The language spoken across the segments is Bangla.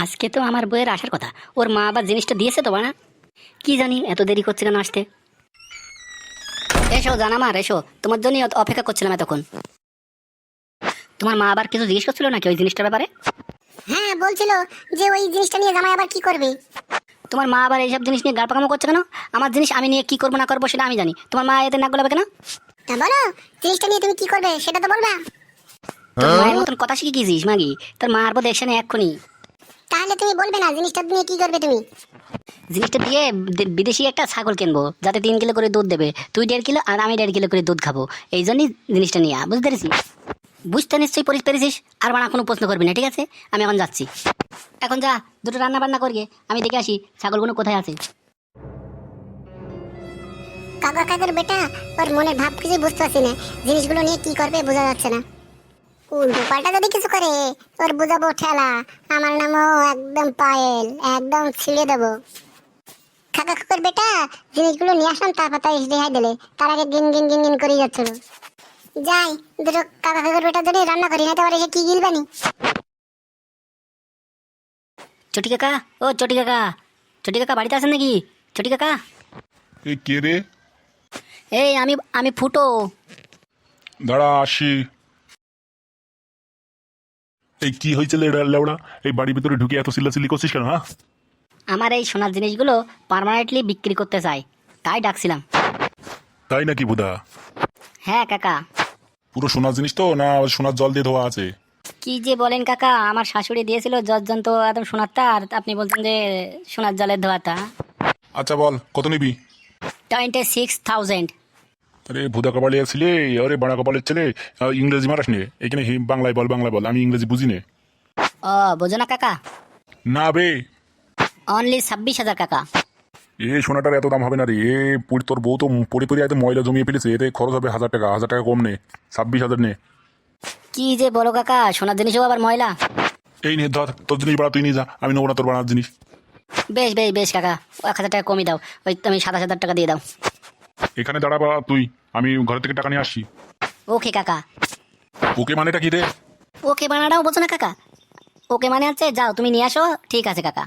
আজকে তো আমার বইয়ের আসার কথা, ওর মা আবার জিনিসটা দিয়েছে তো বানা। কি জানি এত দেরি করছে কেন আসতে। এসো জানামার এসো, তোমার জন্যই অপেক্ষা করছিলাম এতক্ষণ। তোমার মা আবার কিছু জিজ্ঞেস করছিল নাকি ওই জিনিসটার ব্যাপারে? হ্যাঁ, বলছিল যে ওই জিনিসটা নিয়ে জামাই আবার কি করবে। তোমার মা আবার এইসব জিনিস নিয়ে গাড় পাকামো করছে কেন? আমার জিনিস আমি নিয়ে কি করবো না করবো সেটা আমি জানি, তোমার মা এতে নাক গলাবে কেন? তা বলো, জিনিসটা নিয়ে তুমি কি করবে সেটা তো বলবা। তোর মায়ের মতন কথা শিখে গিয়েছিস মাগি? তোর মা আসবো দেখছে না এক্ষুনি। তাহলে তুমি বলবে না জিনিসটা নিয়ে কি করবে তুমি? জিনিসটা দিয়ে বিদেশি একটা ছাগল কিনবো, যাতে 3 কিলো করে দুধ দেবে। তুই 1.5 কিলো আর আমি 1.5 কিলো করে দুধ খাবো। এই জন্যই জিনিসটা নিয়ে বুঝতে পেরেছিস? বুঝতে নিশ্চয়ই পেরেছিস। আর বানা কোনো প্রশ্ন করবি না, ঠিক আছে? আমি এখন যাচ্ছি। এখন যা, দুটো রান্না বান্না করিয়ে আমি দেখে আসি ছাগলগুলো কোথায় আছে। কাকা কাকের বেটা ওর মনের ভাব কিছু বুঝতে পারছি না, জিনিসগুলো নিয়ে কি করবে বোঝা যাচ্ছে না। উল্টো পাল্টা যদি কিছু করে ওর বুঝাবো ঠেলা। আমার নামও একদম পায়েল, একদম ছিঁড়ে দেবো। কাকা কাকের বেটা জিনিসগুলো নিয়ে আসলাম, তারপর তাই রেহাই দিলে, তার আগে গিন গিন গিন গিন করেই যাচ্ছিল। যাই দুটো কাকা কাকের বেটার জন্য রান্না করি, না তো আবার এসে কি গিলবানি। চটি কাকা, ও চটি কাকা, চটি কাকা বাড়িতে আছেন নাকি? চটি কাকা, এই কে রে? এই আমি আমি ফুটো। দাঁড়া আসি। এই কি হয়েছিল এটা লেওড়া? এই বাড়ির ভিতরে ঢুকে এত চিল্লাচিল্লি করছিস কেন? হ্যাঁ, আমার এই সোনার জিনিসগুলো পার্মানেন্টলি বিক্রি করতে চাই, তাই ডাকছিলাম। তাই নাকি বুদা? হ্যাঁ কাকা। পুরো সোনার জিনিস তো, না সোনার জল দিয়ে ধোয়া আছে? কি যে বলেন কাকা, আমার শাশুড়ি দিয়েছিল জর্জন্ত একদম সোনার তার, আপনি বলছেন যে সোনার জলের ধোয়াতা। আচ্ছা বল কত নিবি? 26,000। আরে ভুদা কপালে ছিলে, আরে বড়া কপালের ছেলে, ইংরেজি মারাস নে এখানে। বাংলায় বল, বাংলায় বল, আমি ইংরেজি বুঝি নে। ও বোঝো না কাকা? না বে, অনলি 26,000 কাকা। এ সোনাটার এত দাম হবে না রে। তোর বউ তো পরে পরে একদম ময়লা জমিয়ে ফেলেছে, এতে খরচ হবে 1,000 টাকা। 1,000 টাকা কম নে, 26,000 নে। কি যে বলো কাকা, সোনার জিনিসও আবার ময়লা? এই নে ধর, তোর জিনিস বাড়া তুই নিয়ে যা, আমি নেবো না তোর বাড়ার জিনিস। বেশ বেশ বেশ কাকা, 1,000 টাকা কমই দাও, ওই তুমি 27,000 টাকা দিয়ে দাও। এখানে দাঁড়া বা তুই, আমি ঘর থেকে টাকা নিয়ে আসছি। ওকে কাকা। ওকে মানেটা কি রে? ওকে বানাটাও বোঝো না কাকা? ওকে মানে হচ্ছে যাও তুমি নিয়ে আসো, ঠিক আছে কাকা।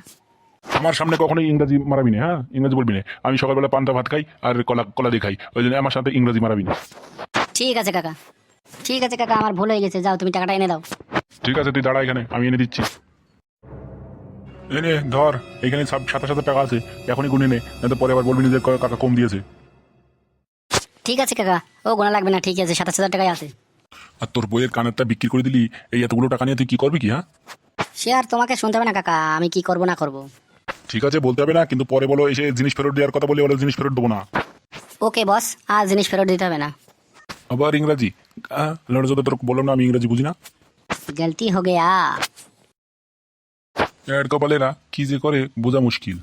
আমার সামনে কখনোই ইংরাজি মারাবি না, হ্যাঁ? ইংরাজি বলবি না। আমি সকালবেলা পান্তা ভাত খাই আর কলা কলা দিয়ে খাই, ওই জন্য আমার সাথে ইংরাজি মারাবি না। ঠিক আছে কাকা, ঠিক আছে কাকা, আমার ভুল হয়ে গেছে, যাও তুমি টাকাটা এনে দাও। ঠিক আছে তুই দাঁড়া এখানে, আমি এনে দিচ্ছি। এনে ধর, এখানে 27,000 টাকা আছে, এখনই গুনে নে, না তো পরে আবার বলবি না যে কাকা কম দিয়েছে। ঠিক আছে কাকা, ও গোনা লাগবে না, ঠিক আছে 27,000 টাকাই আছে। আর তোর বইয়ের কানেরটা বিক্রি করে দিলি, এই এতগুলো টাকা নিয়ে তুই কি করবি কি? হ্যাঁ, সে আর তোমাকে শুনতে হবে না কাকা, আমি কি করব না করব। ঠিক আছে বলতে হবে না, কিন্তু পরে বলো এসে জিনিস ফেরত দেওয়ার কথা বলে বলো জিনিস ফেরত দেবো না। ওকে বস, আর জিনিস ফেরত দিতে হবে না। আবার ইংরাজি? লড়ে যদি তোর বললাম না আমি ইংরাজি বুঝি না। গলতি হো গয়া। কপালেরা কি যে করে বোঝা মুশকিল।